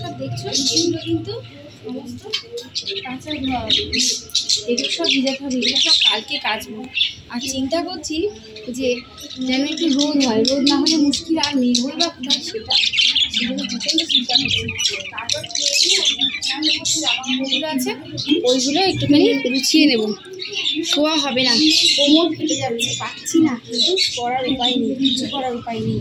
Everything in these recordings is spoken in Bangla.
সব দেখছো এগুলো কিন্তু সমস্ত কাঁচা ধোয়া হবে, এগুলো সব ভিজাতে হবে, এগুলো সব কালকে কাচবো। আর চিন্তা করছি যে যেন একটু রোদ হয়, রোদ না হলে মুশকিল, আর নির্ভর বা কোথায় সেটা সেগুলো প্রচণ্ড চিন্তা করছি। তারপর জামাগুলো আছে ওইগুলো একটুখানি গুছিয়ে নেব, শোয়া হবে না, কোমর ফেটে যাচ্ছে, পাচ্ছি না, কিন্তু করার উপায় নেই, কিছু করার উপায় নেই।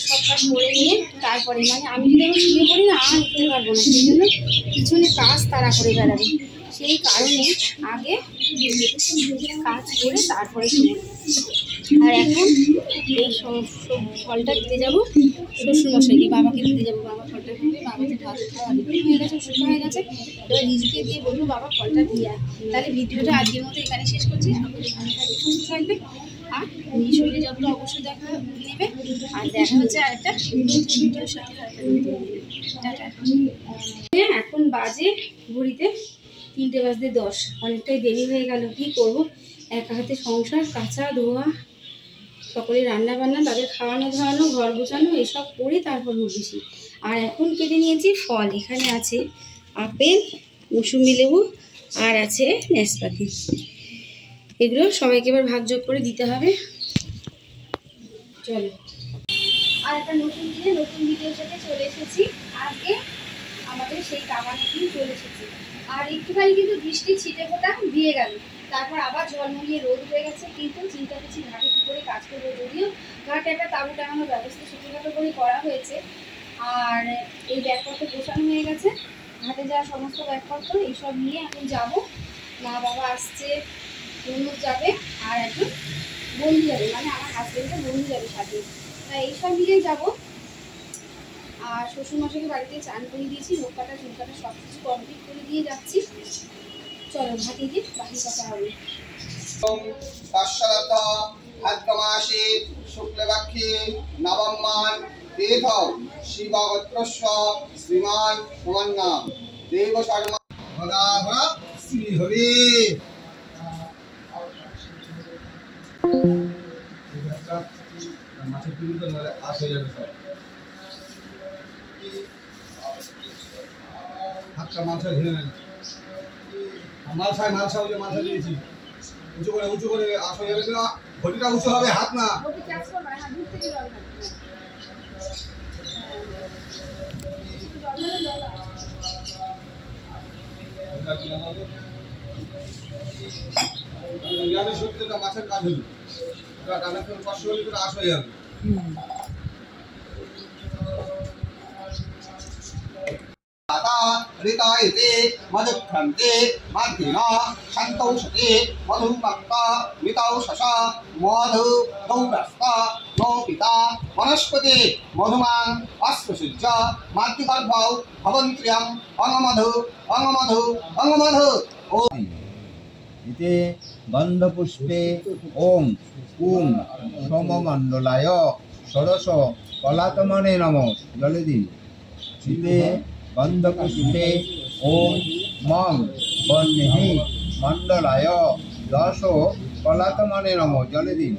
সব কাজ করে নিয়ে তারপরে মানে আমি যদি আমি শুয়ে পড়ি না আর উঠতে পারবো না, সেই জন্য পিছনে কাজ তাড়া করে বেড়াবে, সেই কারণে আগে কাজ করে তারপরে শুয়ে। আর এখন এই ফলটা দিতে যাবো শ্বশুরমশাইকে, বাবাকে দিতে যাবো, বাবা ফলটা দিবে, বাবাকে ভাত খাওয়া হয়ে গেছে, সুস্থ হয়ে গেছে, এবার রিজকে দিয়ে বলবো বাবা ফলটা দিয়ে। তাহলে ভিডিওটা আজকের মতো এখানে শেষ করছি, সকলে ভালো থাকবে, সুস্থ থাকবে, আর নিজের শরীরে যত্ন অবশ্যই দেখা নেবে। আর দেখা হচ্ছে আর একটা ভিডিওর সাথে। এখন বাজে ঘড়িতে 3:10, অনেকটাই দেরি হয়ে গেল। কি করব, একা হাতে সংসার, কাঁচা ধোয়া, সকলে রান্না বান্না, তাদের খাওয়ানো ধাওয়ানো, ঘর গোছানো, এসব করে তারপর বসি। আর এখন কেটে নিয়েছি ফল, এখানে আছে আপেল, মৌসুমি লেবু, আর আছে নাশপাতি, এগুলো সবাইকে এবার ভাগযোগ করে দিতে হবে। চলো, আর একটা নতুন দিনে নতুন ভিডিওর সাথে চলে এসেছি। আজকে আমাদের সেই কামানিতে চলে এসেছি, আর একটুখানি কিন্তু বৃষ্টি ছিটে ফোটা দিয়ে গেল, তারপর আবার ঝলমলিয়ে রোদ হয়ে গেছে। কিন্তু চিন্তা করছি ঘাটে কী করে কাজ করবো, যদিও ঘাটে একটা তাঁবু টাঙানোর ব্যবস্থা ছোটোখাটো করে করা হয়েছে। আর এই ব্যাগপত্র গোছানো হয়ে গেছে, ঘাটে যাওয়ার সমস্ত ব্যাগপত্র এইসব নিয়ে এখন যাব। মা বাবা আসছে, বন্ধু যাবে, আর একজন বন্ধু যাবে, মানে আমার হাজবেন্ডের বন্ধু যাবে সাথে, তাই এইসব নিয়ে যাব। আর শ্বশুরমশাইকে বাড়িতে চান করে দিয়েছি, নখ কাটা চুল কাটা সব কিছু কমপ্লিট করে দিয়ে যাচ্ছি। চলো ভাতে দিয়ে বাকি কথা হবে। ভাদ্রমাসে শুক্লপক্ষে নবমমান দেব শিবগোত্রস্য শ্রীমান কুমান্নাম দেব শর্মা হরা শ্রী হরি। মাছের পিড়িতে আশ হয়ে যাবে সব। হাতটা মালসা ঘিরে নেন, মালসা ওই যে মালসা দিয়েছি, উঁচু করে আশ হয়ে যাবে না, ঘটিটা উঁচু হবে, হাত না। মাছের কাজ হলো, কষ্ট হলে আশ হয়ে যাবে। ঋতায়তে মধুক্ষন্তে মাধ্যিনা সন্তৌষতে মধুমক্তা মৃতৌষস মধু দৌরস্তা নো পিতা বনস্পতি মধুমাং অস্ত্রসূর্য মাতৃগর্ভৌ ভবন্ত্রিয়ম অঙ্গমধু অঙ্গমধু অঙ্গমধু। ইতে গন্ধপুষ্পে ওং কুং সোমমণ্ডলায় ষোড়শ কলাতমনে নমঃ জলে দিন। ইতে গন্ধপুষ্পে ওং মং বহ্নি মণ্ডলায় দশ কলাতমনে নমঃ জলে দিন।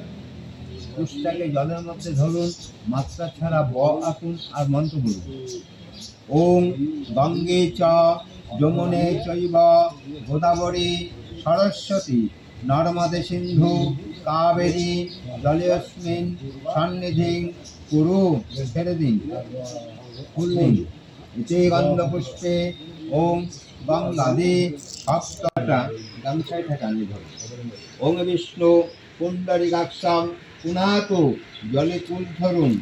পুষ্পটাকে জলের মধ্যে ধরুন, মাত্রা ছাড়া ব আঁকুন আর মন্ত্র বলুন। ওং গঙ্গে চ যমুনে চৈব গোদাবরী সরস্বতী নর্মদে সিন্ধু কাবেরী জলেস্মিন সন্নিধিং কুরু। ছেড়ে দিন, ফুল দিন। ইতে গন্ধপুষ্পে ওং গঙ্গাদি সপ্তটা গামছায় ঠেকানি ধরুন। ওং বিষ্ণু পুণ্ডরীকাক্ষং পুনাতু জলে কুল ধরুন,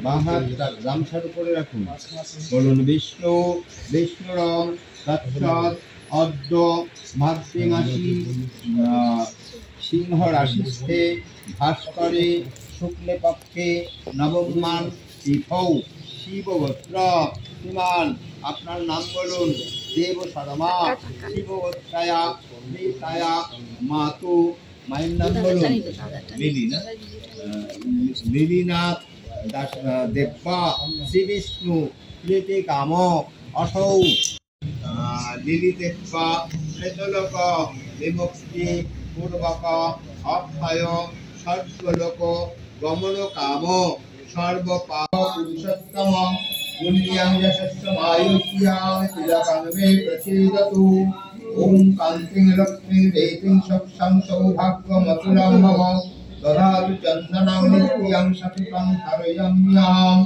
বাঁ হাতটা গামছার উপরে রাখুন, বলুন বিষ্ণু বিষ্ণুরং তৎসৎ অদ্য ভাদ্রিমাসি সিংহ রাশিস্থে ভাস্করে শুক্লে পক্ষে নবমমান তিথৌ শিবগোত্র শ্রীমান। আপনার নাম বলুন। দেব শর্মা শিবগোত্রায়া মৃতায়া মাতু। মায়ের নাম বলুন। লিলি না, লিলিনাথ দাস দেব্যা শ্রী বিষ্ণু প্রীতি কাম অসৌ লিলি দেব্যা প্রেতলোক বিমুক্তি পূর্বক অক্ষয় সর্বলোক গমন কাম সর্বপাপ পুরুষোত্তম पुण्यं यशस्समायुष्यां तिलकं मे प्रसीदतु। ॐ कान्तिं लक्ष्मीं देवीं सक्षं सौभाग्यमतुलं मम ददातु चन्दनं नित्यं सततं हरयम्याम्।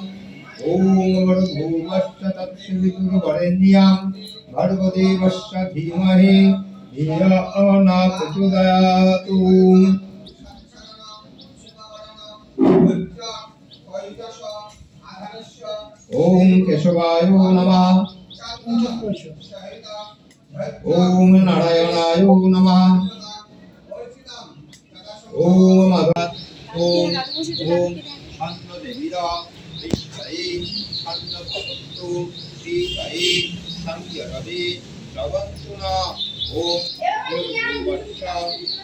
ॐ भूर्भुवस्सुः तत्सवितुर्वरेण्यं भर्गदेवस्य धीमहि धियो न प्रचोदयात्। ओम केशवाय नमः। ओम नारायणाय नमः। ओम माधव। ओम शांत देवीरा श्री शांत भवतु श्री संयरवि श्रवन्तुना। ओम गुरुवर्षा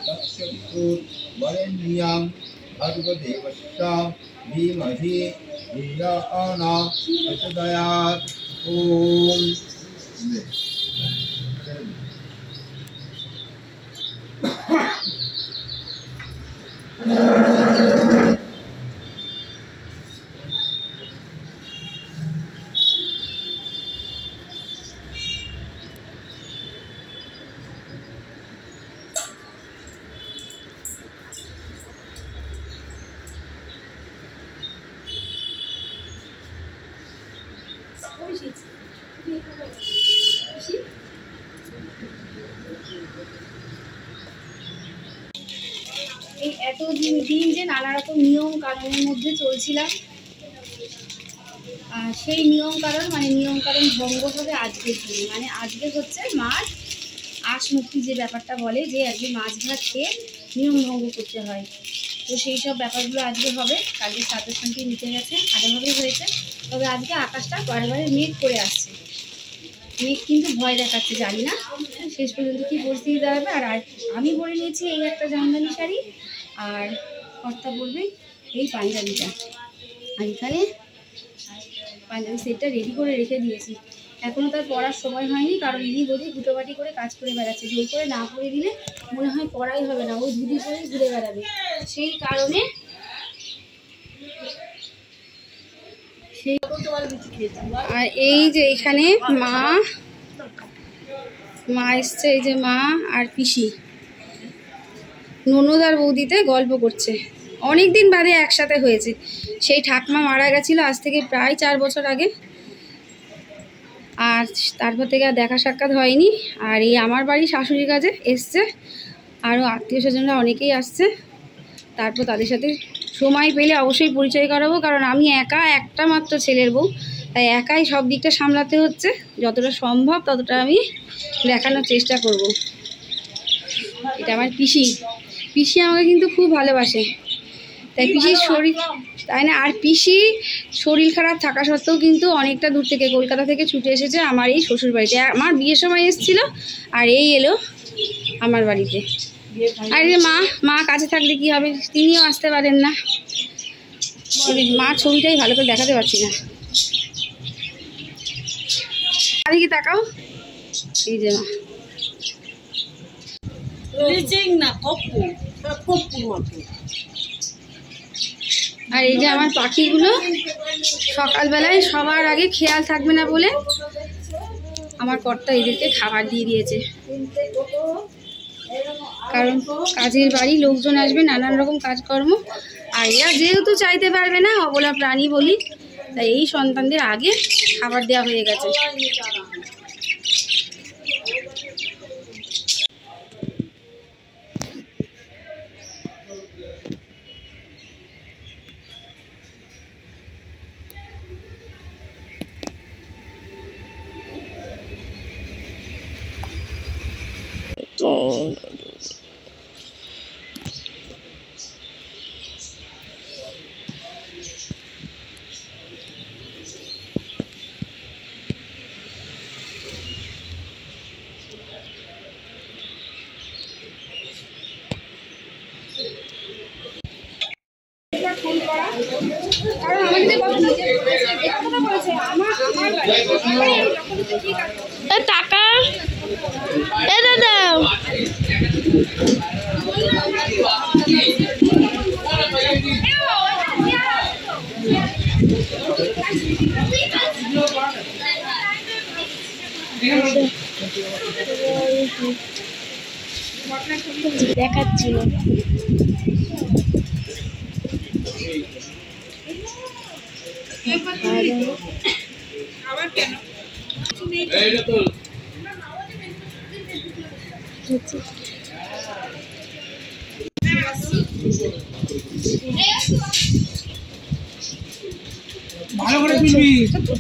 दक्षिणु वरेण्यं भर्गदेवस्य धीमहि धियो न प्रचोदयात्। ओम এই এত দিন যে নানা রকম নিয়ম কানুনের মধ্যে চলছিলাম, আর সেই নিয়ম কানুন ভঙ্গ হবে আজকের দিনে। মানে আজকে হচ্ছে মাছ আঁশ মুক্তি যে ব্যাপারটা বলে যে একদিন মাছ ভাত খেয়ে নিয়ম ভঙ্গ করতে হয়, তো সেই সব ব্যাপারগুলো আজকে হবে। কালকে সাথে সঙ্গে নিতে গেছে, ভালোভাবেই হয়েছে। তবে আজকে আকাশটা বারে মেঘ করে আসছে, মেঘ কিন্তু ভয় দেখাচ্ছে, জানি না শেষ পর্যন্ত কী পরিস্থিতি দাঁড়াবে। আর আমি পরে নিয়েছি এই একটা জামদানি শাড়ি, আর কর্তা বলবে এই পাঞ্জাবিটা। আর এখানে পাঞ্জাবি সেটটা রেডি করে রেখে দিয়েছি, এখনও তার পড়ার সময় হয়নি, কারণ ইনি বোধ হয় গুটোবাটি করে কাজ করে বেড়াচ্ছে। জোর করে না পরে দিলে মনে হয় পড়াই হবে না, ওই ধুতি করেই ঘুরে বেড়াবে। সেই কারণে আর এই যে এখানে মা এসছে, এই যে মা আর পিসি ননদ আর বৌদিতে গল্প করছে। অনেক দিন বাদে একসাথে হয়েছে, সেই ঠাকমা মারা গেছিলো আজ থেকে প্রায় 4 বছর আগে, আর তারপর থেকে আর দেখা সাক্ষাৎ হয়নি। আর এই আমার বাড়ি শাশুড়ির কাছে এসছে, আরও আত্মীয় স্বজনরা অনেকেই আসছে। তারপর তাদের সাথে সময় পেলে অবশ্যই পরিচয় করাবো, কারণ আমি একা একটা মাত্র ছেলের বউ, তাই একাই সব দিকটা সামলাতে হচ্ছে। যতটা সম্ভব ততটা আমি দেখানোর চেষ্টা করব। এটা আমার পিসি আমাকে কিন্তু খুব ভালোবাসে, তাই পিসির শরীর তাই না। আর পিসি শরীর খারাপ থাকা সত্ত্বেও কিন্তু অনেকটা দূর থেকে কলকাতা থেকে ছুটে এসেছে আমার এই শ্বশুর বাড়িতে। আমার বিয়ের সময় এসেছিলো, আর এই এলো আমার বাড়িতে। আর এই যে মা কাছে থাকলে কি হবে, তিনিও আসতে পারেন না। মার ছবিটাই ভালো করে দেখাতে পারছি না, আদিকে তাকাও। এই যে আর এই যে আমার পাখিগুলো সকালবেলায় সবার আগে খেয়াল থাকবে না বলে আমার কর্তা এদেরকে খাবার দিয়ে দিয়েছে, কারণ কাজের বাড়ি লোকজন আসবে, নানান রকম কাজকর্ম, আর এরা যেহেতু চাইতে পারবে না, অবলা প্রাণী বলি, তাই এই সন্তানদের আগে খাবার দেওয়া হয়ে গেছে। কারণ আমাকে যে কথা বলেছে আমার টাকা দাদা দেখাচ্ছিল।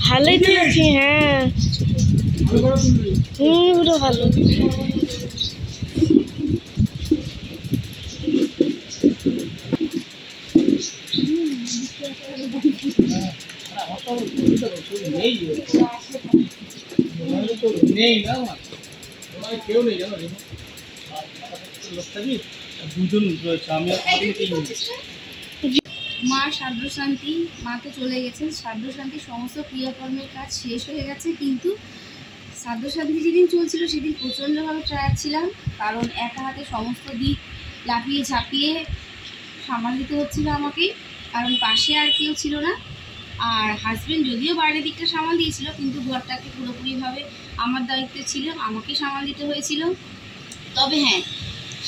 ভালোই তুলেছি, হ্যাঁ পুরো ভালো। কেউ নেই জানো, দুজন রয়েছে, আমি মা সার্বশান্তি, মা তো চলে গেছেন। সার্বশান্তি সমস্ত ক্রিয়াকর্মের কাজ শেষ হয়ে গেছে, কিন্তু সার্বশান্তি যেদিন চলছিল সেদিন প্রচণ্ডভাবে টায়ার্ড ছিলাম, কারণ একা হাতে সমস্ত দিক লাফিয়ে ঝাঁপিয়ে সামাল দিতে হচ্ছিল আমাকে, কারণ পাশে আর কেউ ছিল না। আর হাজব্যান্ড যদিও বাইরের দিকটা সামাল দিয়েছিল, কিন্তু ঘরটাকে পুরোপুরিভাবে আমার দায়িত্বে ছিল, আমাকে সামাল দিতে হয়েছিল। তবে হ্যাঁ,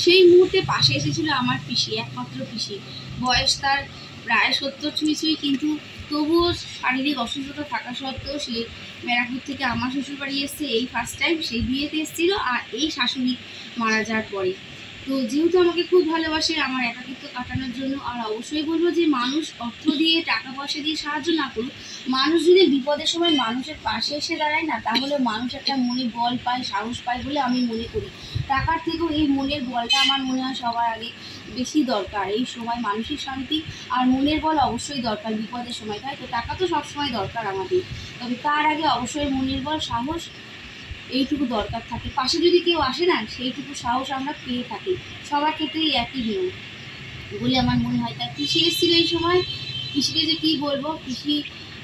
সেই মুহূর্তে পাশে এসেছিল আমার পিসি, একমাত্র পিসি। বয়স তার প্রায় 70 ছুঁই, কিন্তু তবুও শারীরিক অসুস্থতা থাকা সত্ত্বেও সে ব্যারাকপুর থেকে আমার শ্বশুর বাড়ি এসছে এই ফার্স্ট টাইম। সেই বিয়েতে এসেছিলো, আর এই শাশুড়ি মারা যাওয়ার পরে। তো যেহেতু আমাকে খুব ভালোবাসে আমার একাকিত্ব কাটানোর জন্য, আর অবশ্যই বলবো যে মানুষ অর্থ দিয়ে টাকা পয়সা দিয়ে সাহায্য না করুক, মানুষ যদি বিপদের সময় মানুষের পাশে এসে দাঁড়ায় না, তাহলে মানুষ একটা মনে বল পায়, সাহস পায় বলে আমি মনে করি। টাকার থেকেও এই মনের বলটা আমার মনে হয় সবার আগে বেশি দরকার। এই সময় মানসিক শান্তি আর মনের বল অবশ্যই দরকার বিপদের সময়, তাই তো? টাকা তো সবসময় দরকার আমাদের, তবে তার আগে অবশ্যই মনের বল, সাহস এইটুকু দরকার থাকে। পাশে যদি কেউ আসে না, সেইটুকু সাহস আমরা পেয়ে থাকি। সবার ক্ষেত্রেই একই নিয়ম বলে আমার মনে হয়। তাই পিসি এসেছিল এই সময়, পিসিকে যে কী বলবো,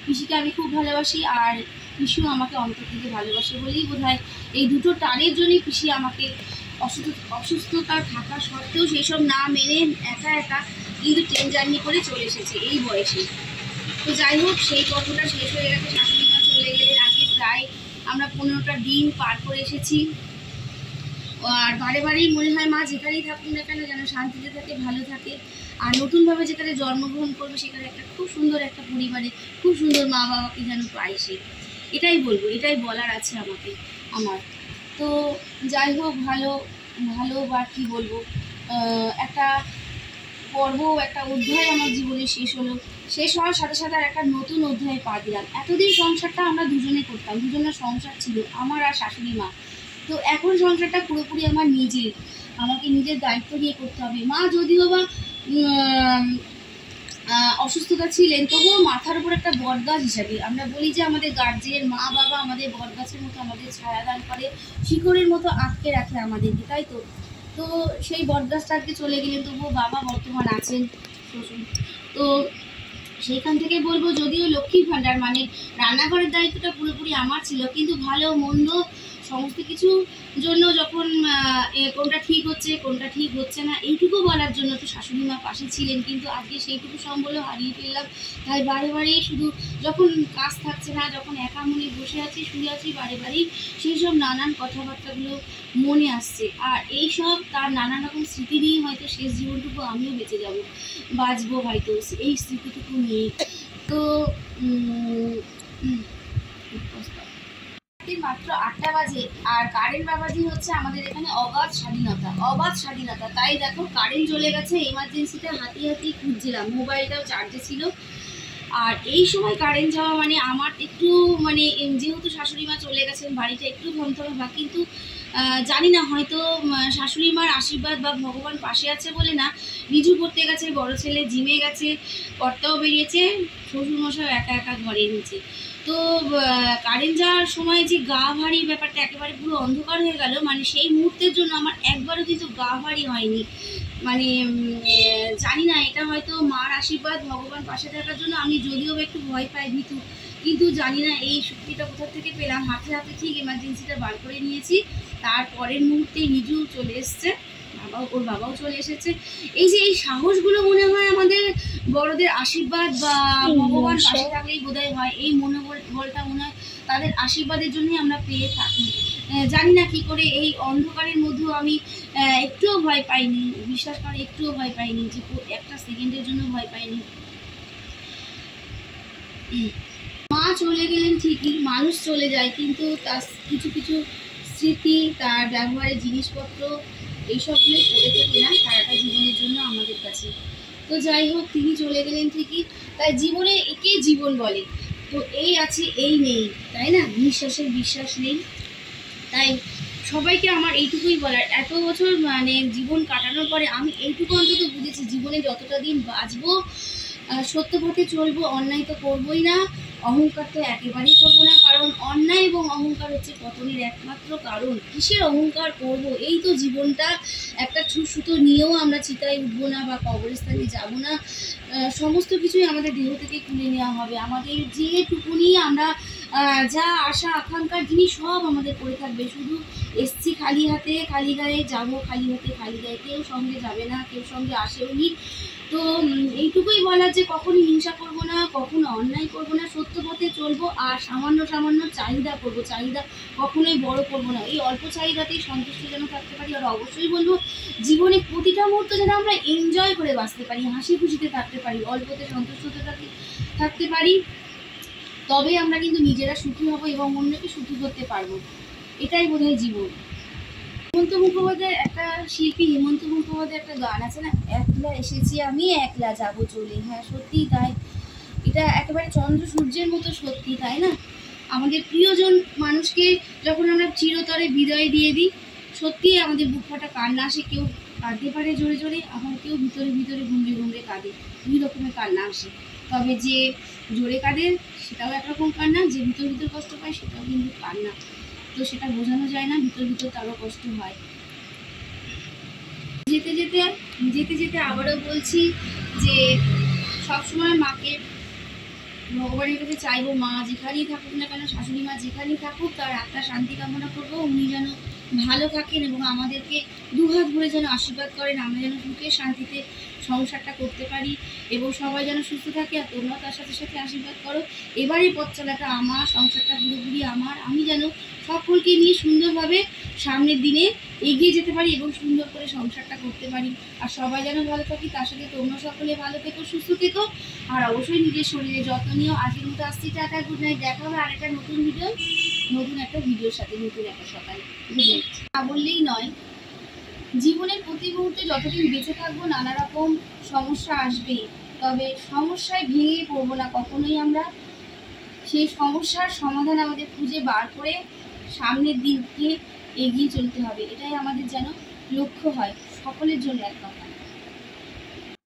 পিসিকে আমি খুব ভালোবাসি, আর পিসিও আমাকে অন্তর থেকে ভালোবাসে বলেই বোধহয় এই দুটো টানের জন্যই পিসি আমাকে অসুস্থতা থাকা সত্ত্বেও সেসব না মেনে একা একা কিন্তু ট্রেন জার্নি করে চলে এসেছে এই বয়সে। তো যাই হোক, সেই গল্পটা শেষ হয়ে গেছে। শাশুড়ি মা চলে গেলেন, আজকে প্রায় আমরা 15টা দিন পার করে এসেছি। আর বারে বারেই মনে হয় মা যেখানেই থাকুন না কেন যেন শান্তিতে থাকে, ভালো থাকে। আর নতুনভাবে যেখানে জন্মগ্রহণ করবে সেখানে একটা খুব সুন্দর একটা পরিবারে খুব সুন্দর মা বাবাকে যেন পায় সে। এটাই বলবো, এটাই বলার আছে আমার। তো যাই হোক, ভালো বা কী বলবো, একটা পর্ব, একটা অধ্যায় আমার জীবনে শেষ হলো। শেষ হওয়ার সাথে সাথে আর একটা নতুন অধ্যায়ে পা দিলাম। এতদিন সংসারটা আমরা দুজনে করতাম, দুজনের সংসার ছিল আমার আর শাশুড়ি মা। তো এখন সংসারটা পুরোপুরি আমার নিজের, আমাকে নিজের দায়িত্ব নিয়ে করতে হবে। মা যদিও বা অসুস্থতা ছিলেন, তবুও মাথার উপর একটা বটগাছ হিসাবে আমরা বলি যে আমাদের গার্জিয়ান মা বাবা আমাদের বটগাছের মতো আমাদের ছায়া দান করে, শিকড়ের মতো আটকে রাখে আমাদেরকে, তাই তো? তো সেই বটগাছটা আজকে চলে গেলেন, তবুও বাবা বর্তমান আছেন, শ্বশুর। তো সেইখান থেকে বলবো, যদিও লক্ষ্মীর ভাণ্ডার মানে রান্নাঘরের দায়িত্বটা পুরোপুরি আমার ছিল, কিন্তু ভালো মন্দ সমস্ত কিছু জন্য যখন কোনটা ঠিক হচ্ছে কোনটা ঠিক হচ্ছে না এইটুকু বলার জন্য তো শাশুড়ি মা পাশে ছিলেন, কিন্তু আজকে সেইটুকু সম্বলও হারিয়ে ফেললাম। তাই বারে বারেই শুধু যখন কাজ থাকছে না, যখন একা মনে বসে আছি, শুয়ে আছি, বারে বারেই সেই সব নানান কথাবার্তাগুলো মনে আসছে। আর এই সব তার নানান রকম স্মৃতি নিয়ে হয়তো শেষ জীবনটুকু আমিও বেঁচে বাঁচবো হয়তো এই স্মৃতিটুকু নিয়ে। তো মাত্র 8টা বাজে, আর কারেন্ট বাবাজি হচ্ছে আমাদের এখানে অবাধ স্বাধীনতা। তাই দেখো কারেন্ট চলে গেছে, এমার্জেন্সিটা হাতিয়ে খুঁজছিলাম, মোবাইলটাও চার্জে ছিল। আর এই সময় কারেন্ট যাওয়া মানে আমার একটু মানে যেহেতু শাশুড়ি মা চলে গেছেন, বাড়িটা একটু ধমধমা, কিন্তু জানি না হয়তো শাশুড়ি মার আশীর্বাদ বা ভগবান পাশে আছে বলে না, নিজু করতে গেছে, বড় ছেলে জিমে গেছে, কর্তাও বেরিয়েছে, শ্বশুরমশাই একা একা ঘরে নিচে। তো কারেন্ট যাওয়ার সময় যে গা ভারী ব্যাপারটা, একেবারে পুরো অন্ধকার হয়ে গেল, মানে সেই মুহূর্তের জন্য আমার একবারও কিন্তু গা ভারী হয়নি। মানে জানি না, এটা হয়তো মার আশীর্বাদ, ভগবান পাশে থাকার জন্য। আমি যদিও একটু ভয় পাই, ভীতু, কিন্তু জানি না এই শক্তিটা কোথা থেকে পেলাম। হাতে ঠিক এমার্জেন্সিটা বার করে নিয়েছি, তারপরের মুহূর্তেই নিজু চলে এসছে, ওর বাবাও চলে এসেছে। এই যে এই সাহসগুলো মনে হয় আমাদের বড়দের আশীর্বাদ বা ভগবান পাশে থাকলেই বোধহয় হয়। এই মনোবলটা মনে হয় তাদের আশীর্বাদের জন্যই আমরা পেয়ে থাকি। জানি না কি করে এই অন্ধকারের মধ্যেও আমি একটুও ভয় পাইনি, বিশ্বাস করে একটুও ভয় পাইনি, যে একটা সেকেন্ডের জন্য ভয় পাইনি। মা চলে গেলেন ঠিকই, মানুষ চলে যায়, কিন্তু তার কিছু কিছু স্মৃতি, তার ব্যবহারের জিনিসপত্র এইসবগুলো পড়ে থাকে না সারাটা জীবনের জন্য আমাদের কাছে। তো যাই হোক, তিনি চলে গেলেন ঠিকই, তাই জীবনে একে জীবন বলে। তো এই আছে এই নেই, তাই না? নিঃশ্বাসের বিশ্বাস নেই। তাই সবাইকে আমার এইটুকুই বলার, এত বছর মানে জীবন কাটানোর পরে আমি এইটুকু অন্তত বুঝেছি, জীবনে যতটা দিন বাঁচবো সত্য পথে চলবো, অন্যায় তো করবোই না, অহংকার তো একেবারেই করবো না, কারণ অন্যায় এবং অহংকার হচ্ছে পতনের একমাত্র কারণ। কিসের অহংকার করব? এই তো জীবনটা, একটা সুতো নিয়েও আমরা চিতায় উঠবো না বা কবরস্থানে যাব না, সমস্ত কিছুই আমাদের দেহ থেকে তুলে নেওয়া হবে। আমাদের যেটুকুনি আমরা যা আশা আকাঙ্ক্ষার জিনিস সব আমাদের পড়ে থাকবে। শুধু এসছি খালি হাতে খালি গায়ে, যাবো খালি হাতে খালি গায়ে, কেউ সঙ্গে যাবে না, কেউ সঙ্গে আসেও নি। তো এইটুকুই বলার যে কখনো হিংসা করবো না, কখনো অন্যায় করবো না, সত্য পথে চলবো, আর সামান্য সামান্য চাহিদা করবো, চাহিদা কখনোই বড় করবো না, এই অল্প চাহিদাতেই সন্তুষ্ট যেন থাকতে পারি। আর অবশ্যই বলবো, জীবনে প্রতিটা মুহূর্ত যেন আমরা এনজয় করে বাঁচতে পারি, হাসি খুশিতে থাকতে পারি, অল্পতে সন্তুষ্ট থাকতে পারি, তবে আমরা কিন্তু নিজেরা সুখী হব এবং অন্যকে সুখী করতে পারবো। এটাই বোধহয় জীবন। হেমন্ত মুখোপাধ্যায়ের একটা শিল্পী, হেমন্ত মুখোপাধ্যায়ের একটা গান আছে না, একলা এসেছি আমি একলা যাব চলে। হ্যাঁ, সত্যিই তাই। এটা একেবারে চন্দ্র সূর্যের মতো সত্যি, তাই না? আমাদের প্রিয়জন মানুষকে যখন আমরা চিরতরে বিদায় দিয়ে দিই, সত্যিই আমাদের বুক ফাটা কান্না আসে। কেউ কাঁদতে পারে জোরে জোরে, আবার কেউ ভিতরে ভিতরে ঘুমড়ে ঘুমড়ে কাঁদে, দুই রকমের কান্না আসে। তবে যে জোরে কাঁদে সেটাও একরকম কান্না, যে ভিতর ভিতর কষ্ট পায় সেটাও কিন্তু কান্না। তো সেটা বোঝানো যায় না, ভিতর ভিতর তারও কষ্ট হয়। যেতে যেতে যেতে যেতে আবারও বলছি যে সবসময় মাকে, ভগবানের কাছে চাইবো, মা যেখানেই থাকুক না কেন, শাশুড়ি মা যেখানেই থাকুক, তার আত্মা শান্তি কামনা করবো। উনি যেন ভালো থাকেন এবং আমাদেরকে দুহাত ভরে যেন আশীর্বাদ করেন, আমরা যেন সুখে শান্তিতে সংসারটা করতে পারি এবং সবাই যেন সুস্থ থাকে। আর তোমরাও তার সাথে সাথে আশীর্বাদ করো। এবারই পথ চলাটা আমার, সংসারটা পুরোপুরি আমার, আমি যেন সকলকে নিয়ে সুন্দরভাবে সামনের দিনে এগিয়ে যেতে পারি এবং সুন্দর করে সংসারটা করতে পারি। আর সবাই যেন ভালো থাকি, তার সাথে তোমরা সকলে ভালো থেকো, সুস্থ থেকো, আর অবশ্যই নিজের শরীরে যত্ন নিও। আজকের মতো আসছি, টাটা, গুড নাইট। দেখা হবে আর একটা নতুন একটা ভিডিওর সাথে, নতুন একটা সকাল। Good night. না বললেই নয়, জীবনের প্রতি মুহূর্তে যতদিন বেঁচে থাকবো নানা রকম সমস্যা আসবেই, তবে সমস্যায় ভেঙে পড়বো না কখনোই আমরা। সেই সমস্যার সমাধান আমাদের খুঁজে বার করে সামনের দিকে এগিয়ে চলতে হবে, এটাই আমাদের যেন লক্ষ্য হয়। সকলের জন্য এক কথা।